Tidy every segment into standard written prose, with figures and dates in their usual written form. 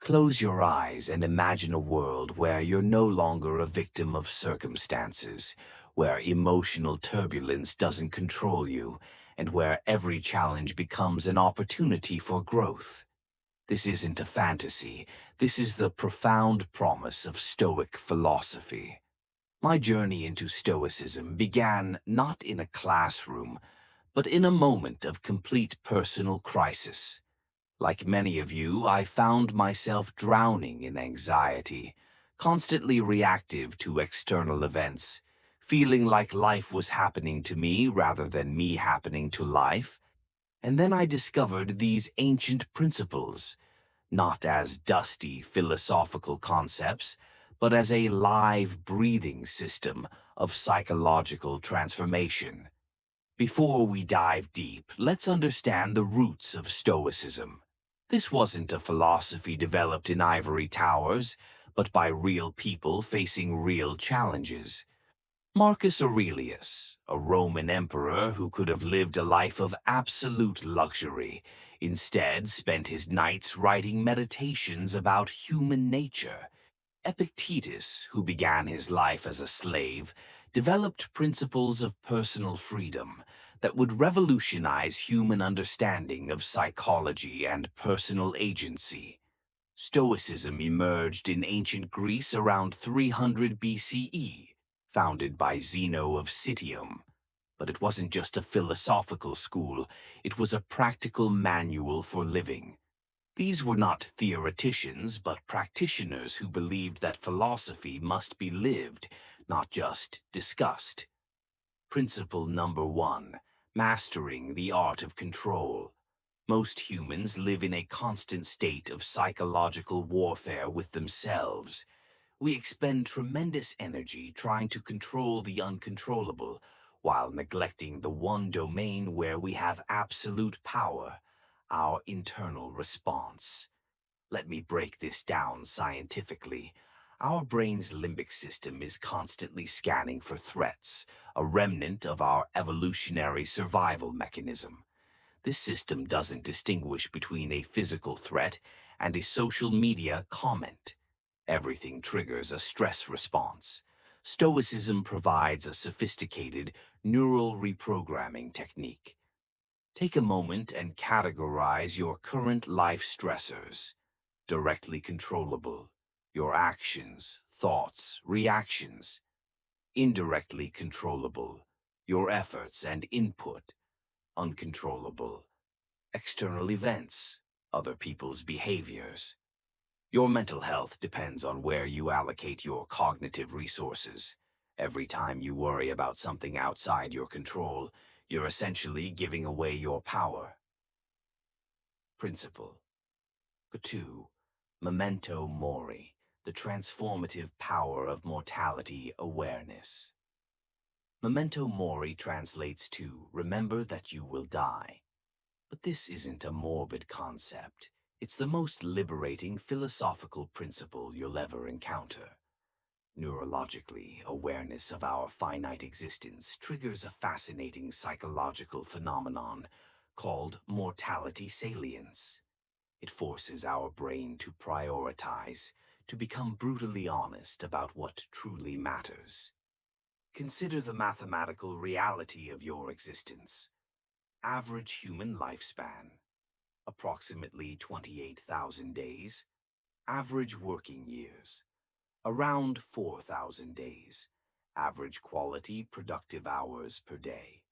Close your eyes and imagine a world where you're no longer a victim of circumstances, where emotional turbulence doesn't control you, and where every challenge becomes an opportunity for growth. This isn't a fantasy. This is the profound promise of Stoic philosophy. My journey into Stoicism began not in a classroom, but in a moment of complete personal crisis. Like many of you, I found myself drowning in anxiety, constantly reactive to external events, feeling like life was happening to me rather than me happening to life. And then I discovered these ancient principles, not as dusty philosophical concepts, but as a live, breathing system of psychological transformation. Before we dive deep, let's understand the roots of Stoicism. This wasn't a philosophy developed in ivory towers, but by real people facing real challenges. Marcus Aurelius, a Roman emperor who could have lived a life of absolute luxury, instead spent his nights writing meditations about human nature. Epictetus, who began his life as a slave, developed principles of personal freedom that would revolutionize human understanding of psychology and personal agency. Stoicism emerged in ancient Greece around 300 BCE, founded by Zeno of Citium. But it wasn't just a philosophical school, it was a practical manual for living. These were not theoreticians, but practitioners who believed that philosophy must be lived, not just discussed. Principle number one, mastering the art of control. Most humans live in a constant state of psychological warfare with themselves. We expend tremendous energy trying to control the uncontrollable, while neglecting the one domain where we have absolute power, our internal response. Let me break this down scientifically. Our brain's limbic system is constantly scanning for threats, a remnant of our evolutionary survival mechanism. This system doesn't distinguish between a physical threat and a social media comment. Everything triggers a stress response. Stoicism provides a sophisticated neural reprogramming technique. Take a moment and categorize your current life stressors. Directly controllable, your actions, thoughts, reactions. Indirectly controllable, your efforts and input. Uncontrollable, external events, other people's behaviors. Your mental health depends on where you allocate your cognitive resources. Every time you worry about something outside your control, you're essentially giving away your power. Principle 2. Memento Mori, the transformative power of mortality awareness. Memento Mori translates to remember that you will die. But this isn't a morbid concept. It's the most liberating philosophical principle you'll ever encounter. Neurologically, awareness of our finite existence triggers a fascinating psychological phenomenon called mortality salience. It forces our brain to prioritize, to become brutally honest about what truly matters. Consider the mathematical reality of your existence. Average human lifespan, approximately 28,000 days. Average working years, around 4,000 days. Average quality productive hours per day,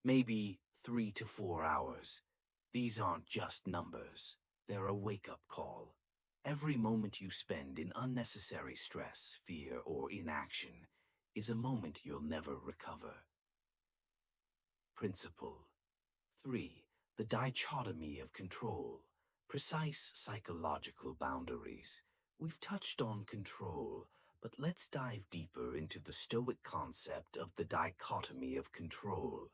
maybe 3 to 4 hours. These aren't just numbers, they're a wake-up call. Every moment you spend in unnecessary stress, fear, or inaction is a moment you'll never recover. Principle 3. The dichotomy of control. Precise psychological boundaries. We've touched on control, but let's dive deeper into the Stoic concept of the dichotomy of control.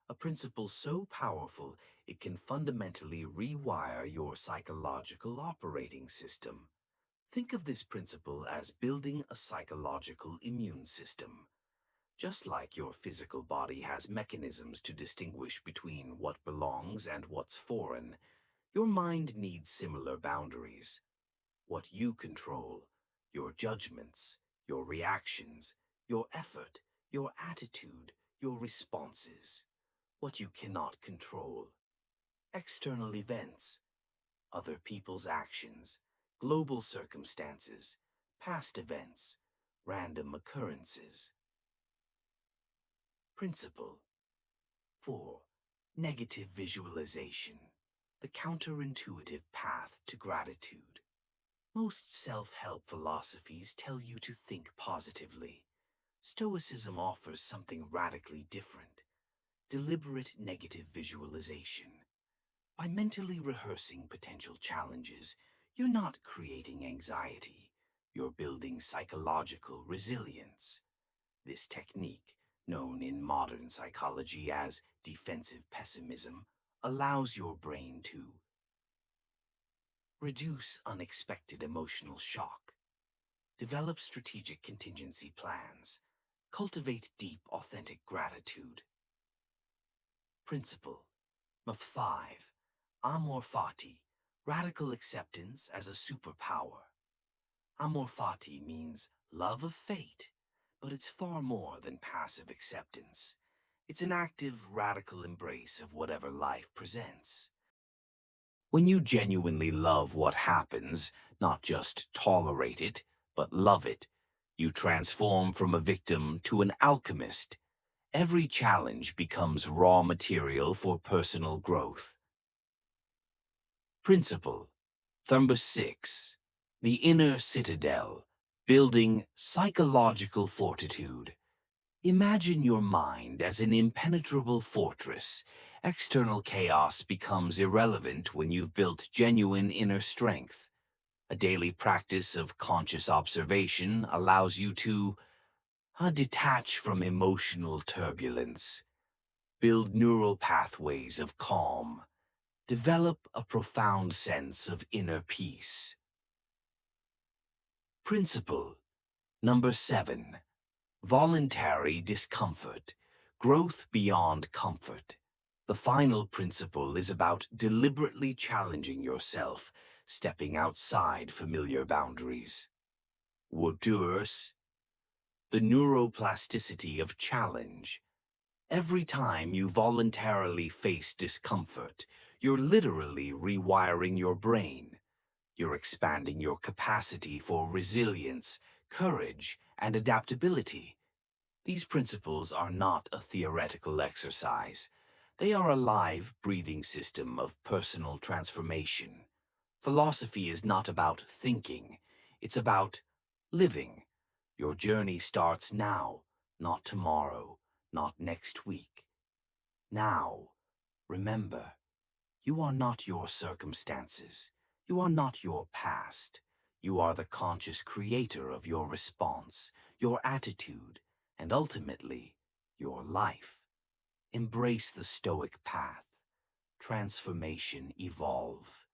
A principle so powerful it can fundamentally rewire your psychological operating system. Think of this principle as building a psychological immune system. Just like your physical body has mechanisms to distinguish between what belongs and what's foreign, your mind needs similar boundaries. What you control, your judgments, your reactions, your effort, your attitude, your responses. What you cannot control, external events, other people's actions, global circumstances, past events, random occurrences. Principle 4. Negative visualization, the counterintuitive path to gratitude. Most self-help philosophies tell you to think positively. Stoicism offers something radically different: deliberate negative visualization. By mentally rehearsing potential challenges, you're not creating anxiety, you're building psychological resilience. This technique, known in modern psychology as defensive pessimism, allows your brain to reduce unexpected emotional shock, develop strategic contingency plans, cultivate deep, authentic gratitude. Principle 5. Amor fati, radical acceptance as a superpower. Amor fati means love of fate, but it's far more than passive acceptance. It's an active, radical embrace of whatever life presents. When you genuinely love what happens, not just tolerate it, but love it, you transform from a victim to an alchemist. Every challenge becomes raw material for personal growth. Principle Number 6. The inner citadel, building psychological fortitude. Imagine your mind as an impenetrable fortress. External chaos becomes irrelevant when you've built genuine inner strength. A daily practice of conscious observation allows you to detach from emotional turbulence, build neural pathways of calm, develop a profound sense of inner peace. Principle Number 7. Voluntary discomfort, growth beyond comfort. The final principle is about deliberately challenging yourself, stepping outside familiar boundaries. Woordurs, the neuroplasticity of challenge. Every time you voluntarily face discomfort, you're literally rewiring your brain. You're expanding your capacity for resilience, courage, and adaptability. These principles are not a theoretical exercise. They are a live, breathing system of personal transformation. Philosophy is not about thinking, it's about living. Your journey starts now, not tomorrow, not next week. Now, remember, you are not your circumstances. You are not your past. You are the conscious creator of your response, your attitude, and ultimately, your life. Embrace the Stoic path. Transformation evolve.